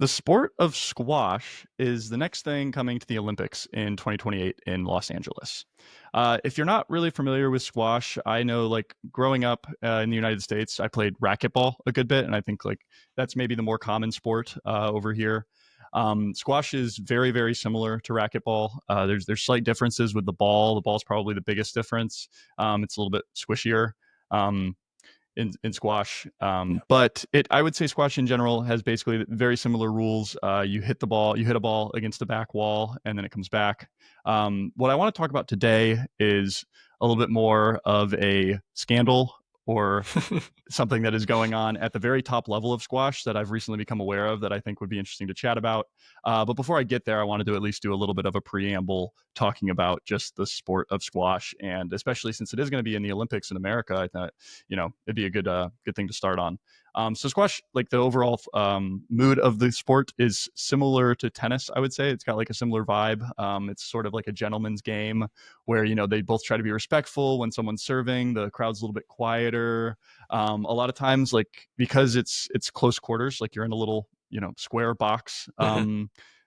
The sport of squash is the next thing coming to the Olympics in 2028 in Los Angeles. If you're not really familiar with squash, I know like growing up in the United States, I played racquetball a good bit, and I think like that's maybe the more common sport over here. Squash is very, very similar to racquetball. There's slight differences with the ball. The ball's probably the biggest difference. It's a little bit squishier. Um, in squash. Yeah. But it, I would say squash in general has basically very similar rules. You hit the ball, you hit a ball against the back wall, and then it comes back. What I want to talk about today is a little bit more of a scandal or something that is going on at the very top level of squash that I've recently become aware of that I think would be interesting to chat about. But before I get there, I wanted to at least do a little bit of a preamble talking about just the sport of squash, and especially since it is going to be in the Olympics in America, I thought it'd be a good thing to start on. So squash, like the overall mood of the sport, is similar to tennis. I would say it's got like a similar vibe. It's sort of like a gentleman's game where they both try to be respectful when someone's serving. The crowd's a little bit quieter. A lot of times, like because it's close quarters, like you're in a little square box.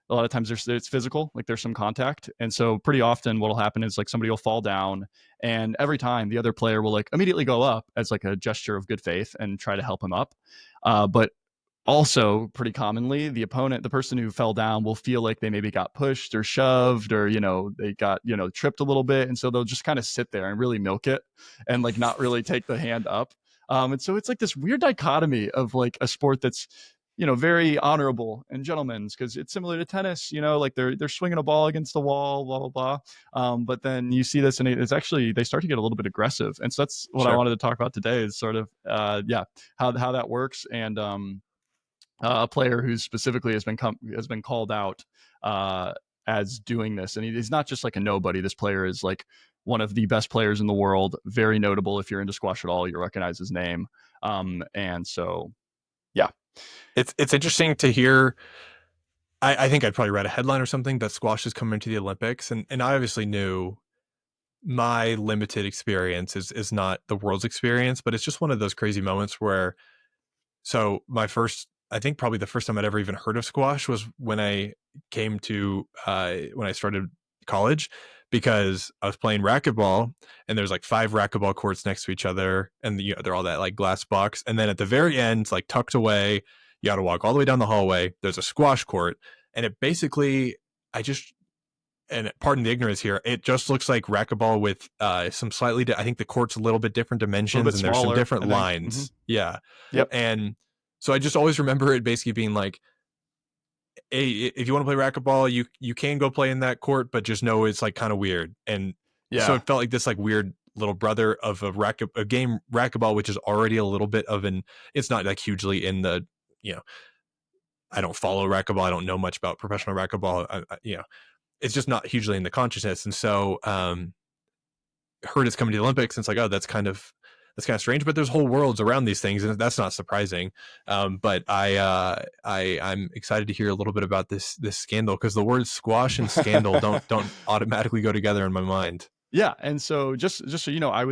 A lot of times it's physical, like there's some contact, and so pretty often what'll happen is like somebody will fall down, and every time the other player will like immediately go up as like a gesture of good faith and try to help him up. But also pretty commonly the opponent, the person who fell down, will feel like they maybe got pushed or shoved, or they got tripped a little bit, and so they'll just kind of sit there and really milk it and like not really take the hand up. And so it's like this weird dichotomy of like a sport that's very honorable and gentlemen's, because it's similar to tennis, like they're swinging a ball against the wall, blah blah blah. But then you see this and it's actually, they start to get a little bit aggressive, and so that's what I Sure. wanted to talk about today, is sort of how that works. And a player who specifically has been called out as doing this, and he's not just like a nobody. This player is like one of the best players in the world, very notable. If you're into squash at all, you recognize his name. And so yeah. It's interesting to hear. I think I'd probably read a headline or something that squash is coming to the Olympics, and I obviously knew my limited experience is not the world's experience, but it's just one of those crazy moments where. So my first, I think probably the first time I'd ever even heard of squash was when I came to when I started college, because I was playing racquetball, and there's like 5 racquetball courts next to each other, and they're all that like glass box, and then at the very end, like tucked away, you got to walk all the way down the hallway. There's a squash court, and it basically, I just, and pardon the ignorance here, it just looks like racquetball with some slightly, I think the court's a little bit different A little dimensions, bit and there's some smaller, different I think. lines. Yeah. Yep. And so I just always remember it basically being like, hey, if you want to play racquetball, you can go play in that court, but just know it's like kind of weird. And so Yeah. it felt like this like weird little brother of a game racquetball, which is already a little bit of an, it's not like hugely in the, you know, I don't follow racquetball. I don't know much about professional racquetball. It's just not hugely in the consciousness. And so, heard it's coming to the Olympics, and it's like, oh, that's kind of strange. But there's whole worlds around these things, and that's not surprising. But I'm excited to hear a little bit about this scandal, because the words squash and scandal don't automatically go together in my mind. Yeah, and so just so you know, I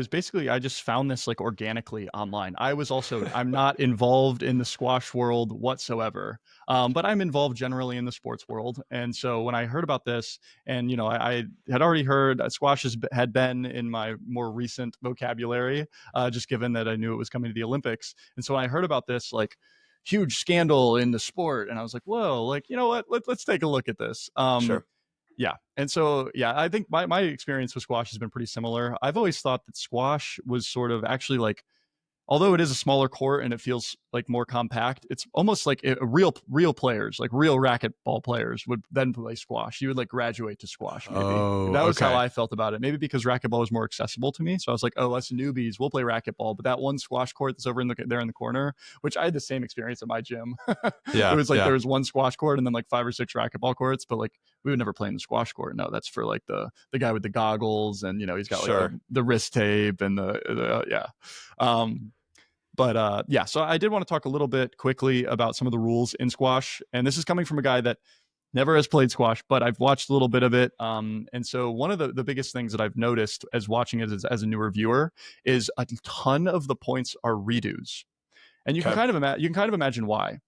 just found this like organically online. I'm not involved in the squash world whatsoever, but I'm involved generally in the sports world. And so when I heard about this, and I had already heard that squash had been in my more recent vocabulary, just given that I knew it was coming to the Olympics. And so when I heard about this, like huge scandal in the sport, and I was like, whoa, like what? Let's take a look at this. Sure. Yeah. And so, yeah, I think my experience with squash has been pretty similar. I've always thought that squash was sort of actually like, although it is a smaller court and it feels like more compact, it's almost like real players, like real racquetball players, would then play squash. You would like graduate to squash, maybe. Oh, That was how okay. I felt about it. Maybe because racquetball was more accessible to me, so I was like, oh, us newbies, we'll play racquetball. But that one squash court that's over there in the corner, which I had the same experience at my gym. It Yeah, was like yeah, there was one squash court and then like 5 or 6 racquetball courts, but like we would never play in the squash court. No, that's for like the guy with the goggles, and he's got like sure. the wrist tape and the yeah. Um, but yeah, so I did want to talk a little bit quickly about some of the rules in squash, and this is coming from a guy that never has played squash, but I've watched a little bit of it. And so one of the biggest things that I've noticed as watching it as a newer viewer is a ton of the points are redos, and Okay. you can kind of imagine why.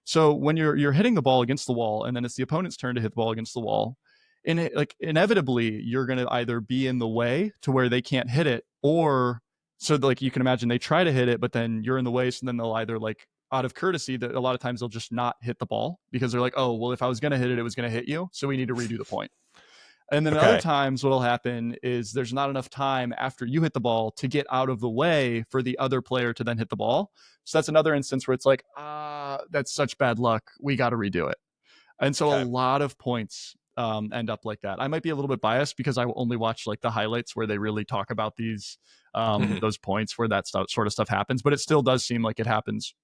So when you're hitting the ball against the wall, and then it's the opponent's turn to hit the ball against the wall, and like inevitably you're going to either be in the way to where they can't hit it, or so like you can imagine they try to hit it, but then you're in the way, so then they'll either like out of courtesy that a lot of times they'll just not hit the ball because they're like, oh well, if I was going to hit it, it was going to hit you, so we need to redo the point. And then other Okay. times, what'll happen is there's not enough time after you hit the ball to get out of the way for the other player to then hit the ball. So that's another instance where it's like, that's such bad luck. We got to redo it. And so a Okay. lot of points end up like that. I might be a little bit biased because I only watch like the highlights where they really talk about Mhm. those points where that sort of stuff happens, but it still does seem like it happens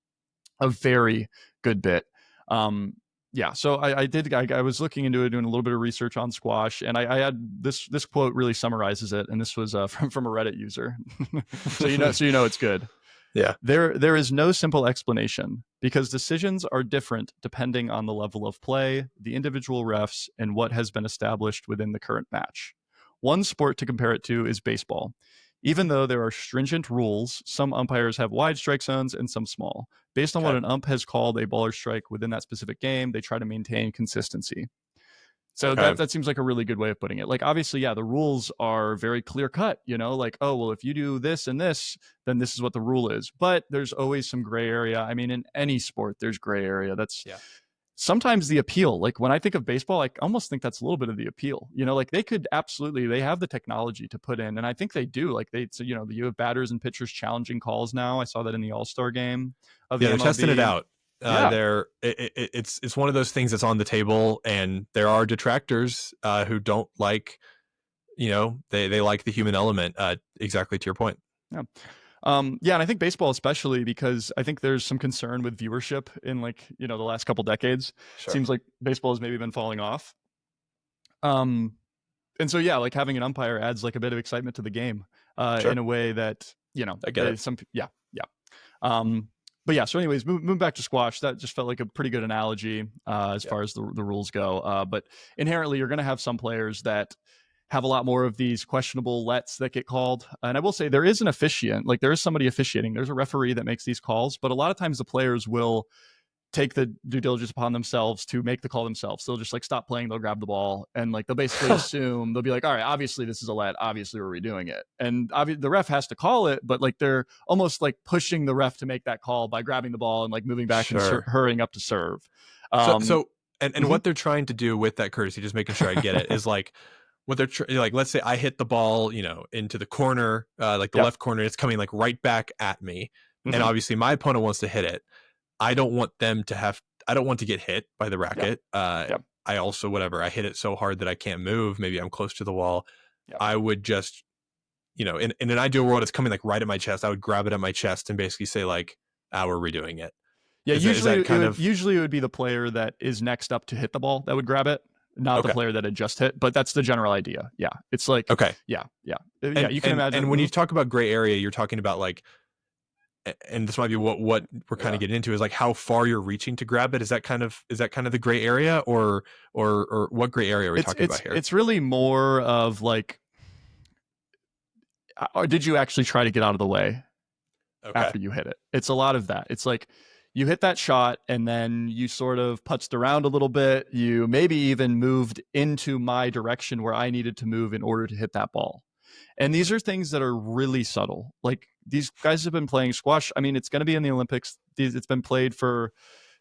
a very good bit. Um, yeah, so I was looking into it, doing a little bit of research on squash, and I had this quote really summarizes it, and this was from a Reddit user, so you know it's good. Yeah. There is no simple explanation because decisions are different depending on the level of play, the individual refs, and what has been established within the current match. One sport to compare it to is baseball. Even though there are stringent rules, some umpires have wide strike zones and some small. Based on what Okay. an ump has called a ball or strike within that specific game, they try to maintain consistency. So Okay. that seems like a really good way of putting it. Like obviously, yeah, the rules are very clear cut, you know, like, oh, well, if you do this and this, then this is what the rule is. But there's always some gray area. I mean, in any sport, there's gray area. That's Yeah. sometimes the appeal. Like when I think of baseball, I almost think that's a little bit of the appeal. You know, like they could absolutely, they have the technology to put in, and I think they do. Like they, so, you know, you have batters and pitchers challenging calls now. I saw that in the All-Star game of Yeah, the they're testing it MLB. out. Yeah. It's one of those things that's on the table, and there are detractors who don't like, they like the human element. Exactly to your point. Yeah. Yeah, and I think baseball especially because I think there's some concern with viewership in like, you know, the last couple decades. Sure. Seems like baseball has maybe been falling off. Um and so yeah, like having an umpire adds like a bit of excitement to the game in Sure. a way that, you know, I get it. some yeah, yeah. Um but yeah, so anyways, moving back to squash, that just felt like a pretty good analogy as Yeah. far as the rules go. But inherently, you're going to have some players that have a lot more of these questionable lets that get called. And I will say there is an officiant, like there is somebody officiating. There's a referee that makes these calls, but a lot of times the players will take the due diligence upon themselves to make the call themselves. So they'll just like stop playing, they'll grab the ball, and like they'll basically assume they'll be like, all right, obviously this is a let, obviously we're redoing it, and the ref has to call it, but like they're almost like pushing the ref to make that call by grabbing the ball and like moving back and Sure. hurrying up to serve. So Um, so and mhm. what they're trying to do with that courtesy, just making sure I get it, is like what they're like. Let's say I hit the ball, into the corner, like the Yep. left corner. It's coming like right back at me, and Hmm. obviously my opponent wants to hit it. I don't want them to have. I don't want to get hit by the Yep. racket. Yep. I also whatever I hit it so hard that I can't move. Maybe I'm close to the wall. Yep. I would just, in an ideal world, it's coming like right at my chest. I would grab it at my chest and basically say like, "Ah, we're redoing it." Yeah, Is that kind of usually it would be the player that is next up to hit the ball that would grab it, not the okay? player that had just hit. But that's the general idea. Yeah, it's like Okay. yeah, yeah, yeah. And You can and imagine. and when you talk about gray area, you're talking about like, and this might be what we're kind Yeah, of getting into is like how far you're reaching to grab it. Is that kind of the gray area, or what gray area are we talking about here? it's really more of like, or did you actually try to get out of the way Okay. after you hit it? It's a lot of that. It's like you hit that shot and then you sort of putzed around a little bit. You maybe even moved into my direction where I needed to move in order to hit that ball. And these Mhm. are things that are really subtle. Like these guys have been playing squash. I mean, it's going to be in the Olympics. It's been played for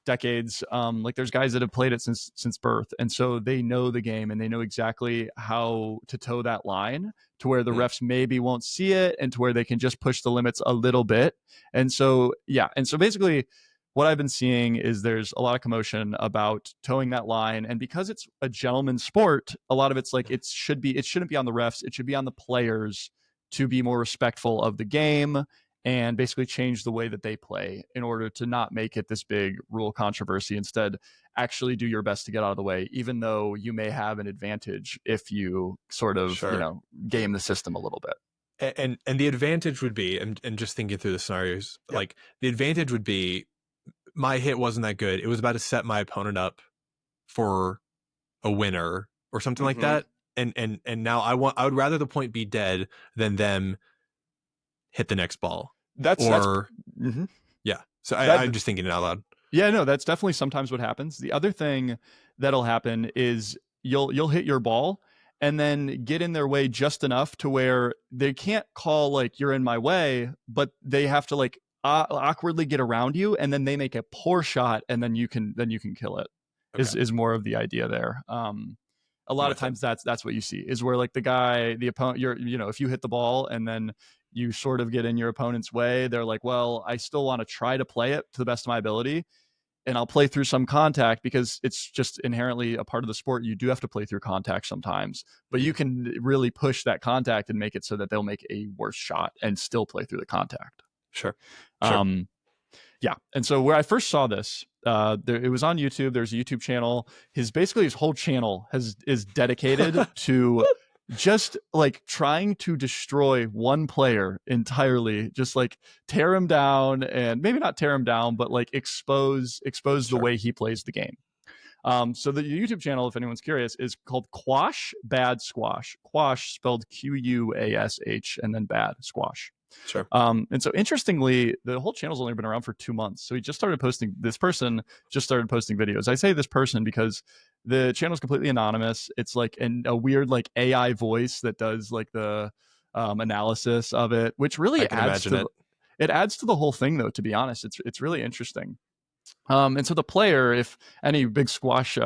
decades. Like there's guys that have played it since birth, and so they know the game and they know exactly how to toe that line to where the Mm, refs maybe won't see it and to where they can just push the limits a little bit. And so yeah, and so basically what I've been seeing is there's a lot of commotion about towing that line, and because it's a gentleman's sport, a lot of it's like it shouldn't be on the refs, it should be on the players to be more respectful of the game and basically change the way that they play in order to not make it this big rule controversy. Instead, actually do your best to get out of the way, even though you may have an advantage if you sort of, you sure. know, game the system a little bit. And the advantage would be, and just thinking through the scenarios, Yep. like the advantage would be my hit wasn't that good. It was about to set my opponent up for a winner or something like Mm-hmm. that. And now I would rather the point be dead than them hit the next ball. That's Or mhm. yeah. So that I'm just thinking it out loud. Yeah, no, that's definitely sometimes what happens. The other thing that'll happen is you'll hit your ball and then get in their way just enough to where they can't call like you're in my way, but they have to like awkwardly get around you, and then they make a poor shot, and then you can kill it. Okay, Is more of the idea there. A I'm lot of with it. times that's what you see is where like the opponent, if you hit the ball and then you sort of get in your opponent's way, they're like, well, I still want to try to play it to the best of my ability, and I'll play through some contact because it's just inherently a part of the sport. You do have to play through contact sometimes, but you Mhm. can really push that contact and make it so that they'll make a worse shot and still play through the contact. Sure, sure. Um, yeah. And so where I first saw this, it was on YouTube. There's a YouTube channel. His whole channel is dedicated to just like trying to destroy one player entirely, just like tear him down, and maybe not tear him down, but like expose the Sure, way he plays the game. So the YouTube channel, if anyone's curious, is called Quash Bad Squash. Quash spelled Quash and then bad squash. sure. And so interestingly, the whole channel's only been around for 2 months. So he just started posting. This person just started posting videos. I say this person because the channel is completely anonymous. It's like a weird like AI voice that does like the analysis of it, which I really can imagine it. adds to the whole thing. Though, to be honest, it's really interesting. And so the player, if any big squash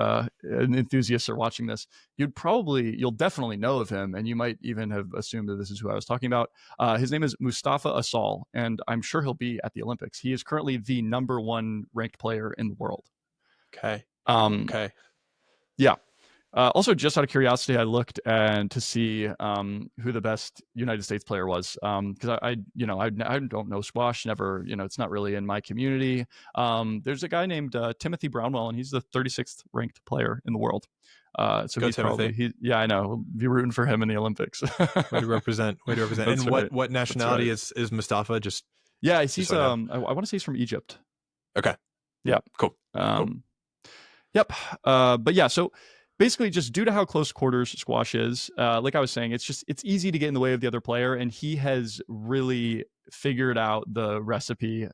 enthusiasts are watching this, you'll definitely know of him, and you might even have assumed that this is who I was talking about. His name is Mustafa Asal, and I'm sure he'll be at the Olympics. He is currently the number one ranked player in the world. Okay, Um, okay. yeah. Also, just out of curiosity, I looked and to see who the best United States player was, because I don't know squash. Never, it's not really in my community. There's a guy named Timothy Brownwell, and he's the 36th ranked player in the world. So Go he's probably Timothy. he. Yeah, I know. We'll be rooting for him in the Olympics. Way to represent. Way to represent. That's And right. what That's nationality right. is Mustafa? Yeah, Just he's so I know. I want to say he's from Egypt. Okay. Yeah. Cool. Cool. Um, Yep. But yeah, so basically, just due to how close quarters squash is, like I was saying, it's easy to get in the way of the other player, and he has really figured out the recipe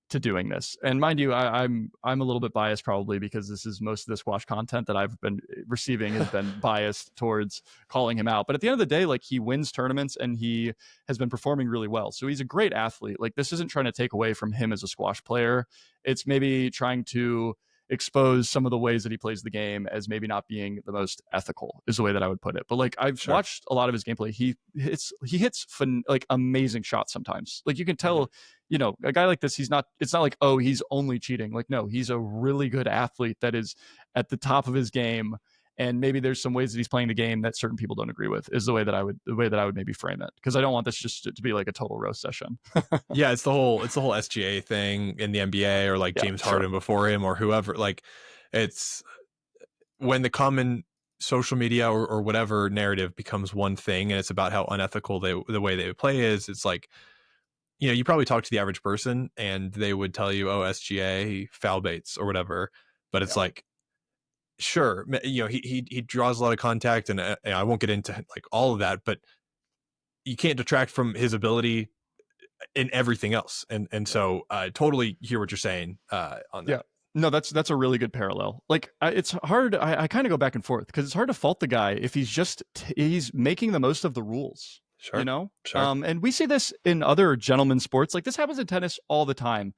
to doing this. And mind you, I'm a little bit biased probably because this is most of the squash content that I've been receiving has been biased towards calling him out. But at the end of the day, like he wins tournaments and he has been performing really well. So he's a great athlete. Like this isn't trying to take away from him as a squash player. It's maybe trying to expose some of the ways that he plays the game as maybe not being the most ethical is the way that I would put it. But like I've Sure. watched a lot of his gameplay. He hits like amazing shots sometimes. Like you can Hmm. tell, a guy like this, it's not like, oh, he's only cheating. Like, no, he's a really good athlete that is at the top of his game. And maybe there's some ways that he's playing the game that certain people don't agree with is the way that I would maybe frame it. Cause I don't want this just to be like a total roast session. Yeah, it's the whole SGA thing in the NBA, or like Yeah, James sure. Harden before him or whoever. Like, it's when the common social media or whatever narrative becomes one thing, and it's about how unethical the way they play is. It's like, you probably talk to the average person and they would tell you, oh, SGA foul baits or whatever. But it's Yeah. like, sure, he draws a lot of contact, and I won't get into like all of that, but you can't detract from his ability in everything else. And Yeah. so I totally hear what you're saying on Yeah. that. No, that's a really good parallel. Like, it's hard. I kind of go back and forth because it's hard to fault the guy if he's making the most of the rules, you Sure, know. sure. And we see this in other gentlemen sports. Like this happens in tennis all the time.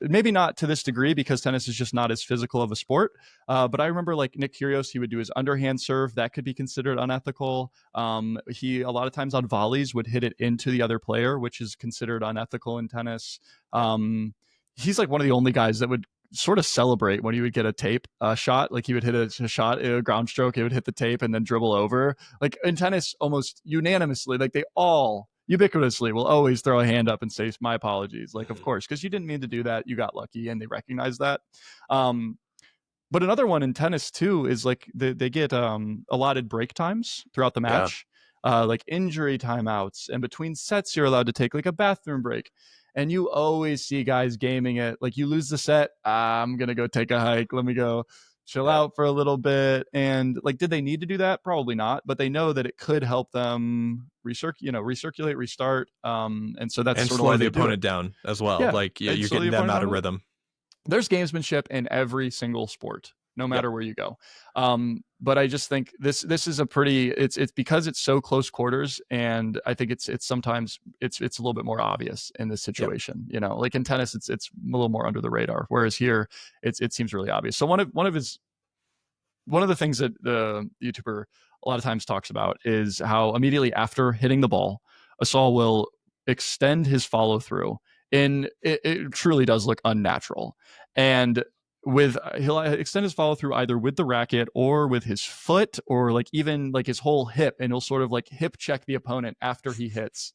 Maybe not to this degree because tennis is just not as physical of a sport. But I remember like Nick Kyrgios, he would do his underhand serve that could be considered unethical. He a lot of times on volleys would hit it into the other player, which is considered unethical in tennis. Yep. He's like one of the only guys that would sort of celebrate when he would get a tape shot. Like he would hit a shot, a ground stroke, he would hit the tape and then dribble over. Like in tennis, almost unanimously, like they all ubiquitously will always throw a hand up and say, my apologies. Like, of Mhm. course, because you didn't mean to do that. You got lucky and they recognize that. Um, but another one in tennis too is like they get allotted break times throughout the Yeah. match, like injury timeouts, and between sets you're allowed to take like a bathroom break. And you always see guys gaming it. Like you lose the set, I'm gonna go take a hike. Let me go chill Yep. out for a little bit. And like, did they need to do that? Probably not. But they know that it could help them recirculate, restart. And so that's And sort of why slow the they do it. opponent down as well. Yeah, Like, and you're slow the getting them opponent out down of with it. rhythm. there's gamesmanship in every single sport, no Yep. matter where you go. But I just think this is a pretty it's because it's so close quarters, and I think it's sometimes it's a little bit more obvious in this Yep. situation. You know, like in tennis, it's a little more under the radar, whereas here it seems really obvious. So one of the things that the YouTuber a lot of times talks about is how immediately after hitting the ball, Asal will extend his follow through, and it truly does look unnatural. And with he'll extend his follow through either with the racket or with his foot or like even like his whole hip, and he'll sort of like hip check the opponent after he hits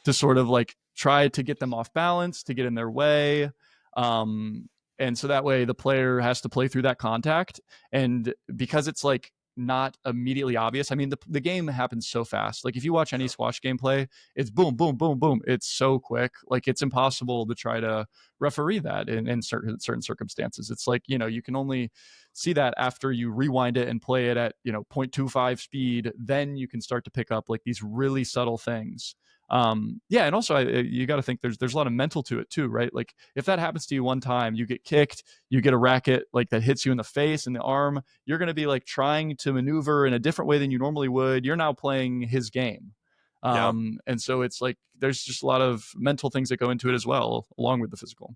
to sort of like try to get them off balance, to get in their way. Um, and so that way the player has to play through that contact, and because it's like not immediately obvious. I mean, the game happens so fast. Like if you watch any Yeah. squash gameplay, it's boom, boom, boom, boom. It's so quick. Like it's impossible to try to referee that in certain circumstances. It's like, you know, you can only see that after you rewind it and play it at, you know, 0.25 speed. Then you can start to pick up like these really subtle things. Yeah, and also you got to think there's a lot of mental to it too, right? Like if that happens to you one time, you get kicked, you get a racket like that hits you in the face and the arm, you're going to be like trying to maneuver in a different way than you normally would. You're now playing his game. Yeah. And so it's like there's just a lot of mental things that go into it as well, along with the physical.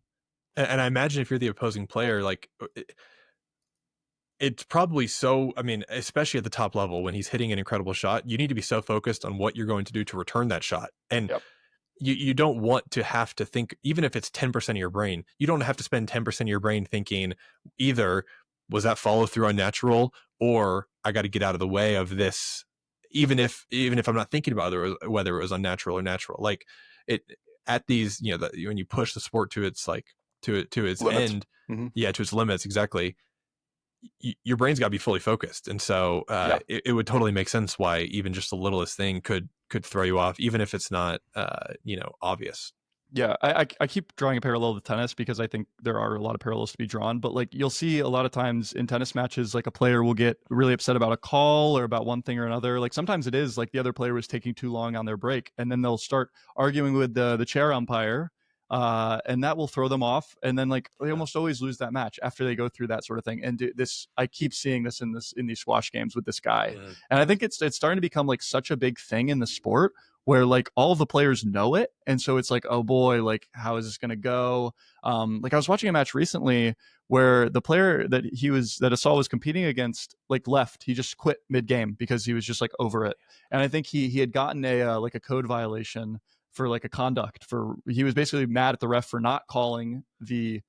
And I imagine if you're the opposing player, like it's probably so, I mean, especially at the top level when he's hitting an incredible shot, you need to be so focused on what you're going to do to return that shot. And Yep. you don't want to have to think, even if it's 10% of your brain, you don't have to spend 10% of your brain thinking either was that follow through unnatural or I got to get out of the way of this, even if I'm not thinking about whether it was unnatural or natural. Like it at these, when you push the sport to its like to its Limits. end, Mm-hmm. yeah, to its limits, exactly. Your brain's got to be fully focused, and so Yeah. it would totally make sense why even just the littlest thing could throw you off, even if it's not obvious. Yeah, I keep drawing a parallel to tennis because I think there are a lot of parallels to be drawn. But like you'll see a lot of times in tennis matches, like a player will get really upset about a call or about one thing or another. Like sometimes it is like the other player was taking too long on their break, and then they'll start arguing with the chair umpire, and that will throw them off. And then like they Yeah. almost always lose that match after they go through that sort of thing. And this I keep seeing this in these squash games with this guy, Mm. and I think it's starting to become like such a big thing in the sport where like all of the players know it, and so it's like, oh boy, like how is this going to go? Like I was watching a match recently where the player that Asal was competing against like left. He just quit mid game because he was just like over it, and I think he had gotten a like a code violation for like a conduct for he was basically mad at the ref for not calling the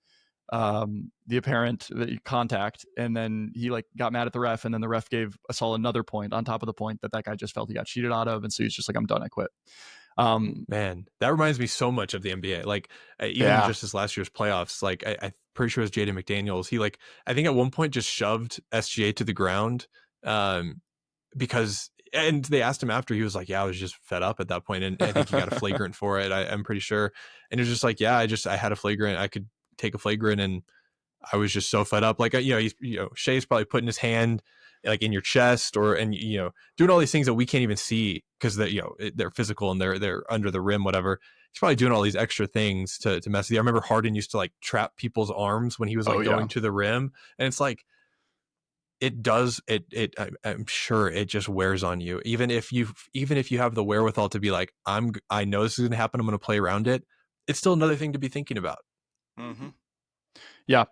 apparent contact, and then he like got mad at the ref, and then the ref gave Asal another point on top of the point that guy just felt he got cheated out of, and so he's just like, I'm done, I quit. Man, that reminds me so much of the NBA. Like even Yeah. just this last year's playoffs, like I'm pretty sure it was Jaden McDaniels. He like I think at one point just shoved SGA to the ground, um, because and they asked him after, he was like, yeah, I was just fed up at that point, and I think he got a flagrant for it. I'm pretty sure, and it was just like, yeah, I had a flagrant, I could take a flagrant, and I was just so fed up. Like, Shea's probably putting his hand like in your chest and doing all these things that we can't even see because they're physical and they're under the rim, whatever. He's probably doing all these extra things to mess with you. I remember Harden used to like trap people's arms when he was Oh like yeah. going to the rim, and it's like it does I'm sure it just wears on you. Even if you have the wherewithal to be like, I know this is gonna happen, I'm gonna play around it. It's still another thing to be thinking about. Mm-hmm. Yeah,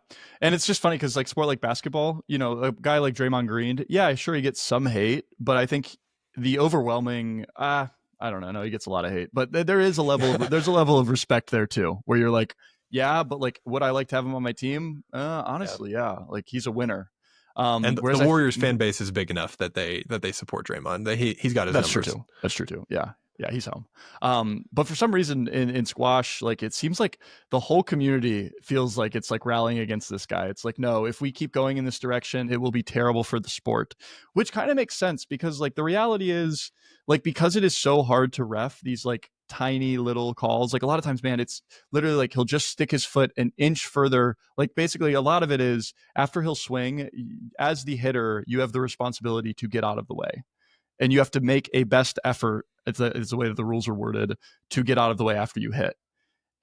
and it's just funny because like sport like basketball, you know, a guy like Draymond Green, yeah, sure he gets some hate, but I think the overwhelming, I don't know, no, he gets a lot of hate, but there's a level of respect there too, where you're like, yeah, but like, would I like to have him on my team? Yeah. Honestly, yeah, like he's a winner. And the Whereas Warriors fan base is big enough that they support Draymond. He's got his That's true numbers. too. That's true too. Yeah. Yeah, he's home. But for some reason in squash, like it seems like the whole community feels like it's like rallying against this guy. It's like, no, if we keep going in this direction, it will be terrible for the sport, which kind of makes sense because like the reality is like because it is so hard to ref these like tiny little calls, like a lot of times, man, it's literally like he'll just stick his foot an inch further. Like basically a lot of it is after he'll swing, as the hitter, you have the responsibility to get out of the way, and you have to make a best effort. It's the way that the rules are worded to get out of the way after you hit.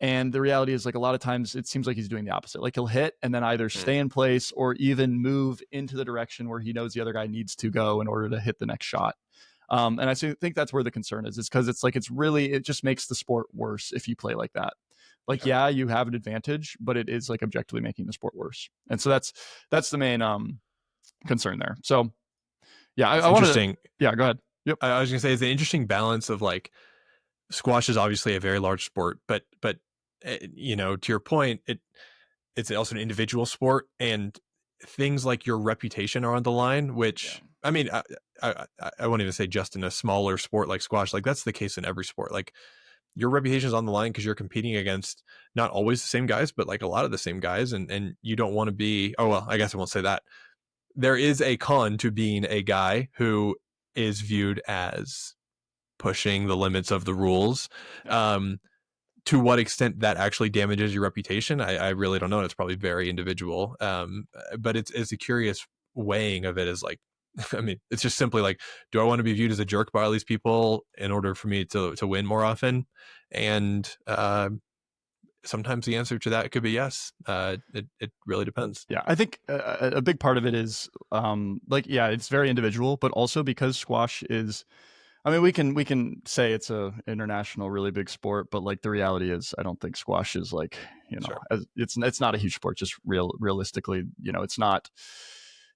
And the reality is, like, a lot of times it seems like he's doing the opposite. Like, he'll hit and then either Mm, stay in place or even move into the direction where he knows the other guy needs to go in order to hit the next shot. And I think that's where the concern is because it's like it just makes the sport worse if you play like that. Like, sure. yeah, you have an advantage, but it is like objectively making the sport worse. And so that's the main concern there. So yeah, It's I wanted to, interesting. yeah, go ahead. Yep. I was gonna say it's an interesting balance of like squash is obviously a very large sport, but you know, to your point, it's also an individual sport, and things like your reputation are on the line. Yeah. Which I mean, I won't even say just in a smaller sport like squash. Like that's the case in every sport. Like your reputation is on the line because you're competing against not always the same guys, but like a lot of the same guys, and you don't want to be. Oh well, I guess I won't say that. There is a con to being a guy who is viewed as pushing the limits of the rules. Yeah. Um, to what extent that actually damages your reputation, I really don't know. It's probably very individual. But it's a curious weighing of it as like, I mean, it's just simply like, do I want to be viewed as a jerk by all these people in order for me to win more often? And sometimes the answer to that could be yes. It really depends. Yeah, I think a big part of it is like, yeah, it's very individual, but also because squash is, I mean, we can say it's a international really big sport, but like the reality is, I don't think squash is like, Sure. it's not a huge sport. Just realistically, it's not.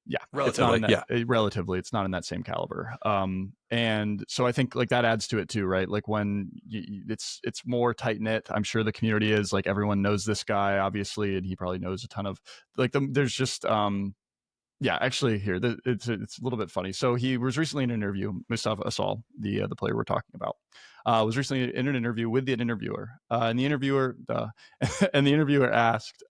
Yeah, it's not in Relatively, that yeah. relatively. It's not in that same caliber. And so I think like that adds to it too, right? Like when it's more tight knit. I'm sure the community is like everyone knows this guy, obviously, and he probably knows a ton of like there's just yeah, actually, here it's a little bit funny. So he was recently in an interview. Mustafa Asal, the player we're talking about, was recently in an interview with the interviewer, and the interviewer and the interviewer asked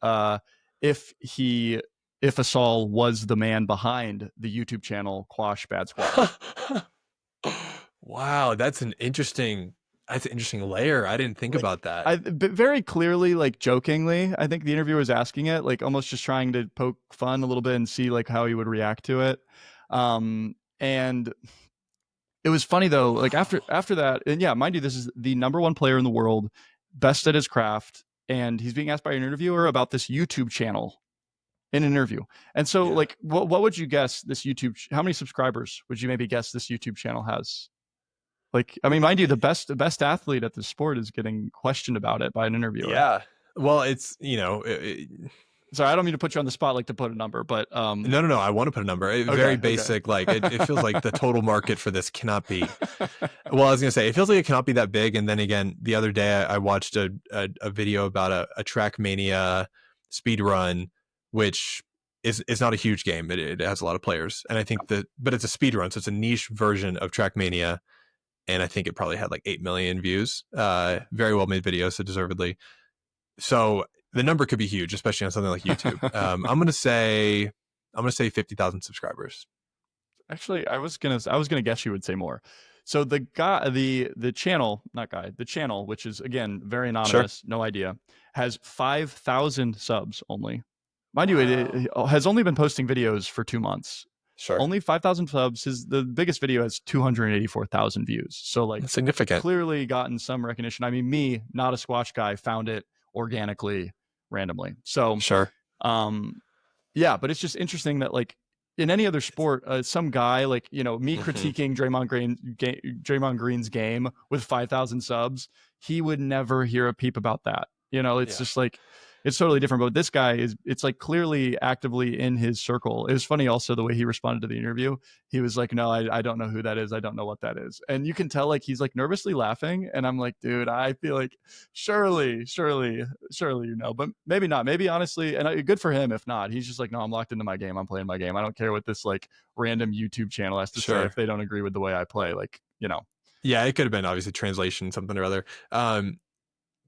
if he if Asal was the man behind the YouTube channel Quash Bad Squash. Wow, that's an interesting layer. I didn't think Like, about that. but very clearly, like jokingly, I think the interviewer was asking it, like almost just trying to poke fun a little bit and see like how he would react to it. And it was funny though, like Wow. after that, and yeah, mind you, this is the number one player in the world, best at his craft, and he's being asked by an interviewer about this YouTube channel in an interview. And so, Yeah. like, what would you guess this YouTube? How many subscribers would you maybe guess this YouTube channel has? Like, I mean, mind you, the best athlete at the sport is getting questioned about it by an interviewer. Yeah. Well, it's, Sorry, I don't mean to put you on the spot, like to put a number, but no, no, no. I want to put a number. Very okay, okay. basic. Like it feels like the total market for this cannot be. Well, I was gonna say it feels like it cannot be that big. And then again, the other day I watched a video about a Track Mania speed run, which is not a huge game. It has a lot of players, and I think but it's a speed run, so it's a niche version of Track Mania, and I think it probably had like 8 million views. Very well made video, so deservedly. So the number could be huge, especially on something like YouTube. I'm gonna say 50,000 subscribers. Actually, I was gonna guess you would say more. So the guy, the channel, not guy, the channel, which is again very Sure. anonymous, no idea, has 5,000 subs only. Mind you, it Wow. has only been posting videos for 2 months. Sure. Only 5,000 subs. The biggest video has 284,000 views. So like That's significant. clearly gotten some recognition. I mean, me, not a squash guy, found it organically, randomly. So Sure. um, yeah, but it's just interesting that like in any other sport, some guy like me Hmm. critiquing Draymond Green's game with 5,000 subs, he would never hear a peep about that. It's Yeah. just like it's totally different. But this guy is it's like clearly actively in his circle. It was funny also the way he responded to the interview. He was like, "No, I don't know who that is. I don't know what that is." And you can tell like he's like nervously laughing. And I'm like, dude, I feel like surely but maybe not. Maybe honestly, and good for him if not. He's just like, no, I'm locked into my game. I'm playing my game. I don't care what this like random YouTube channel has to say if Sure. they don't agree with the way I play. Like, Yeah, it could have been obviously translation, something or other.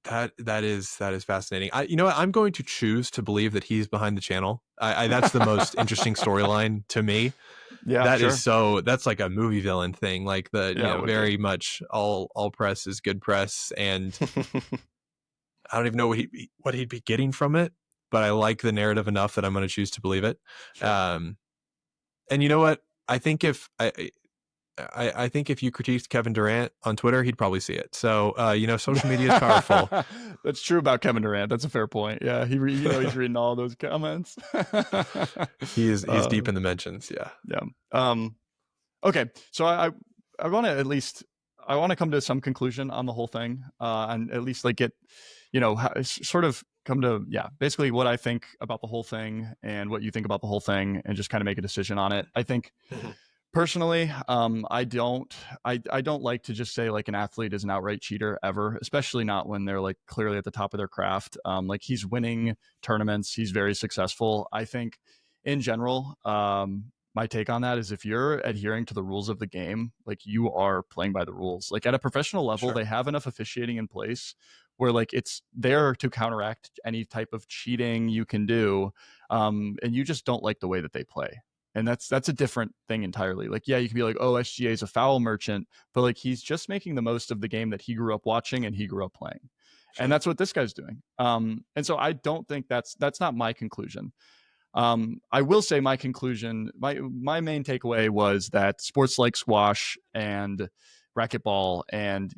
That is fascinating. You know what? I'm going to choose to believe that he's behind the channel. That's the most interesting storyline to me. yeah, sure. That's like a movie villain thing. Like Yeah, it would be. very much all press is good press, and I don't even know what he'd be getting from it, but I like the narrative enough that I'm going to choose to believe it. Sure. Um, and you know what? I think if I think if you critiqued Kevin Durant on Twitter, he'd probably see it. So, social media is powerful. That's true about Kevin Durant. That's a fair point. Yeah, he's reading all those comments. He's uh, deep in the mentions. Yeah. yeah. Okay, so I want to at least I want to come to some conclusion on the whole thing, and at least like get sort of come to basically what I think about the whole thing and what you think about the whole thing, and just kind of make a decision on it. I think Mhm. personally, I don't like to just say like an athlete is an outright cheater ever, especially not when they're like clearly at the top of their craft. Like he's winning tournaments, he's very successful. I think in general, my take on that is if you're adhering to the rules of the game, like you are playing by the rules. Like at a professional level, Sure. they have enough officiating in place where like it's there to counteract any type of cheating you can do, and you just don't like the way that they play, and that's a different thing entirely. Like yeah, you can be like, oh, SGA is a foul merchant, but like he's just making the most of the game that he grew up watching and he grew up playing, and Sure. that's what this guy's doing. And so I don't think that's not my conclusion. I will say my conclusion, my main takeaway was that sports like squash and racquetball and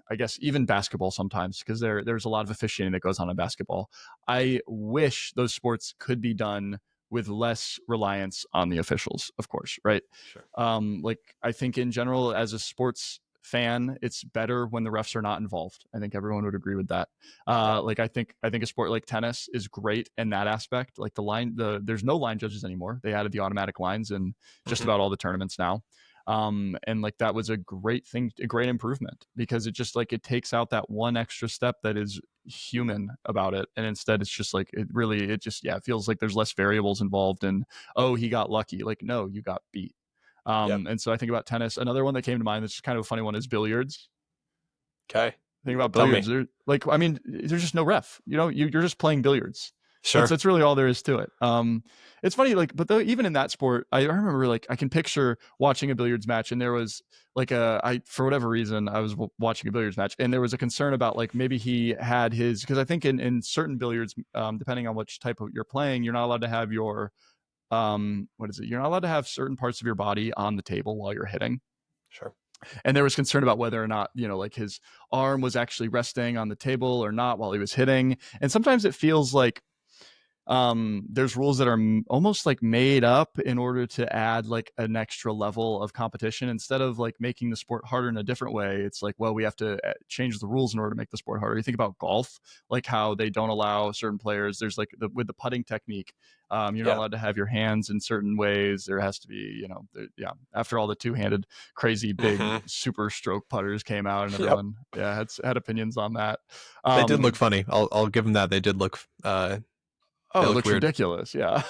I guess even basketball sometimes, because there's a lot of officiating that goes on in basketball. I wish those sports could be done with less reliance on the officials, of course, right? Sure. Like I think in general, as a sports fan, it's better when the refs are not involved. I think everyone would agree with that. Yeah. Like I think a sport like tennis is great in that aspect. Like there's no line judges anymore. They added the automatic lines in just Mhm. about all the tournaments now. And like that was a great thing, a great improvement, because it just like it takes out that one extra step that is human about it, and instead it's just like it just it feels like there's less variables involved, and oh, he got lucky. Like no, you got beat. Yep. And so I think about tennis. Another one that came to mind that's kind of a funny one is billiards. Okay. Think about Tell billiards. me. Like, I mean, there's just no ref. You're just playing billiards. That's Sure. that's really all there is to it. It's funny, like, but though, even in that sport, I remember like I can picture watching a billiards match, and there was like I for whatever reason I was watching a billiards match, and there was a concern about like maybe he had his, because I think in certain billiards, depending on which type of you're playing, you're not allowed to have your what is it? You're not allowed to have certain parts of your body on the table while you're hitting, Sure. and there was concern about whether or not like his arm was actually resting on the table or not while he was hitting. And sometimes it feels like there's rules that are almost like made up in order to add like an extra level of competition, instead of like making the sport harder in a different way. It's like, well, we have to change the rules in order to make the sport harder. You think about golf, like how they don't allow certain players, there's like with the putting technique, you're not Yeah. allowed to have your hands in certain ways. There has to be after all the two-handed crazy big Mhm. super stroke putters came out, and Yep. everyone had opinions on that. They did look um funny. I'll give them that. They did look they Oh, it looked looks weird. ridiculous. Yeah.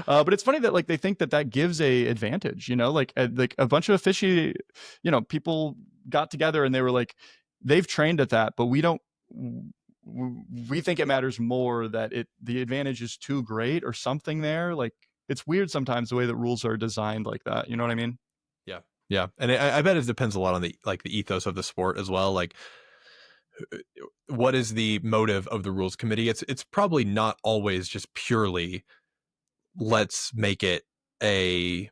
But it's funny that like they think that gives a advantage, like a bunch of people got together and they were like, they've trained at that, but we don't, we think it matters more that the advantage is too great or something there. Like it's weird sometimes the way that rules are designed like that. You know what I mean? Yeah. Yeah. And I bet it depends a lot on the ethos of the sport as well. Like what is the motive of the rules committee? It's probably not always just purely let's make it a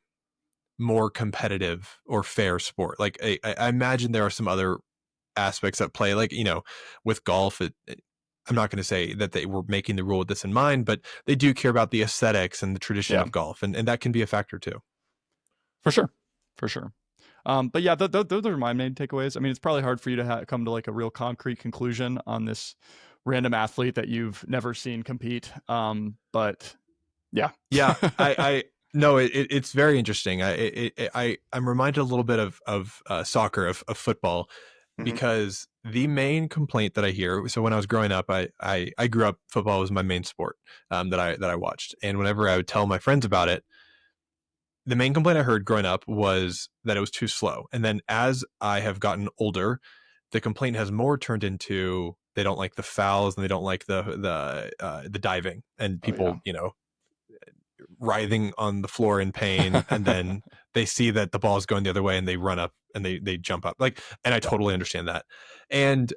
more competitive or fair sport. Like I imagine there are some other aspects at play. Like with golf, I'm not going to say that they were making the rule with this in mind, but they do care about the aesthetics and the tradition Yeah, of golf, and that can be a factor too. for sure. For sure. But yeah, those are my main takeaways. I mean, it's probably hard for you to come to like a real concrete conclusion on this random athlete that you've never seen compete. But yeah. Yeah, I no, it's very interesting. I'm reminded a little bit of soccer, of football, Mhm. because the main complaint that I hear. So when I was growing up, I grew up, football was my main sport, that I watched, and whenever I would tell my friends about it, the main complaint I heard growing up was that it was too slow. And then as I have gotten older, the complaint has more turned into they don't like the fouls and they don't like the diving and Oh yeah. people writhing on the floor in pain, and then they see that the ball is going the other way and they run up and they jump up, like, and I Yeah. totally understand that. And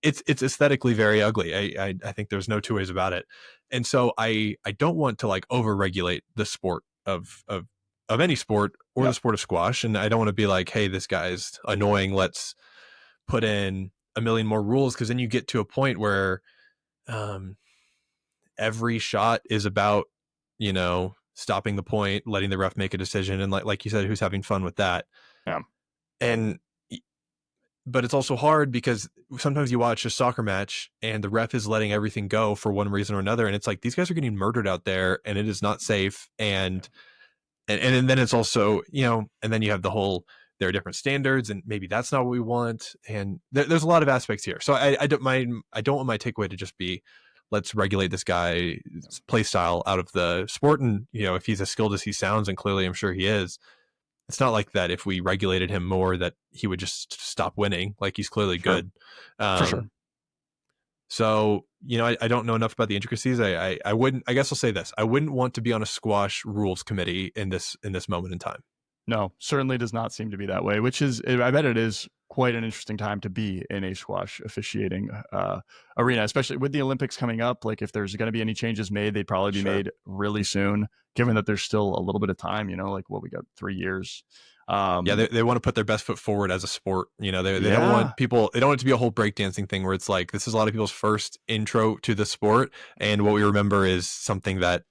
it's aesthetically very ugly. I think there's no two ways about it. And so I don't want to like over regulate the sport of of any sport or the Yep. sport of squash. And I don't want to be like, hey, this guy's annoying. Let's put in a million more rules, because then you get to a point where um, every shot is about, stopping the point, letting the ref make a decision, and like you said, who's having fun with that? Yeah. And but it's also hard because sometimes you watch a soccer match and the ref is letting everything go for one reason or another, and it's like these guys are getting murdered out there, and it is not safe. And then it's also, and then you have the whole, there are different standards, and maybe that's not what we want, and there's a lot of aspects here. So I don't want my takeaway to just be, let's regulate this guy's play style out of the sport. And if he's as skilled as he sounds, and clearly I'm sure he is, it's not like that if we regulated him more that he would just stop winning. Like, he's clearly Sure. good. For sure. So, I don't know enough about the intricacies. I wouldn't, I guess I'll say this. I wouldn't want to be on a squash rules committee in this moment in time. No, certainly does not seem to be that way, which is, I bet it is quite an interesting time to be in a squash officiating arena, especially with the Olympics coming up. Like, if there's going to be any changes made, they'd probably be Sure. made really soon, given that there's still a little bit of time, like what we got 3 years. Yeah, they want to put their best foot forward as a sport. They don't Yeah. want people, they don't want it to be a whole breakdancing thing where it's like, this is a lot of people's first intro to the sport. And what we remember is something that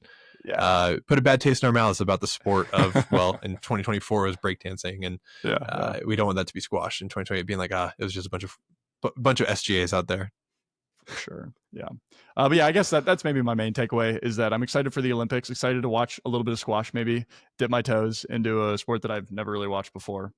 Yeah. put a bad taste in our mouths about the sport of, well, in 2024 was breakdancing. And Yeah. Yeah. we don't want that to be squashed in 2028, being like, it was just a bunch of SGAs out there. For sure. Yeah. But yeah, I guess that's maybe my main takeaway, is that I'm excited for the Olympics, excited to watch a little bit of squash, maybe dip my toes into a sport that I've never really watched before.